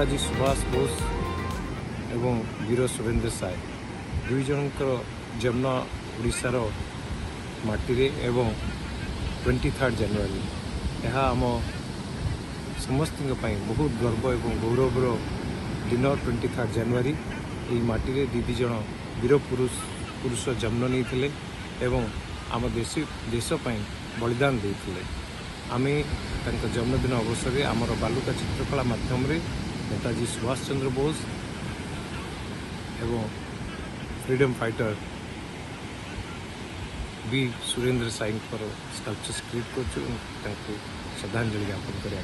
नेताजी सुभाष बोस एवं वीर सुरेंद्र साय दुई जनकर जन्म ओडिशार माटी एवं 23 जनवरी यह आम समस्त बहुत गर्व और गौरवर दिन 23 जनवरी ये माटी दीदी जन वीर पुरुष जन्म नहीं एवं आम देशपाई बलिदान देते आम जन्मदिन अवसर में आमर बालुका चित्रकला माध्यम नेताजी सुभाष चंद्र बोस एवं freedom fighter V Surendra Sai sculpture create कर श्रद्धांजलि ज्ञापन करा।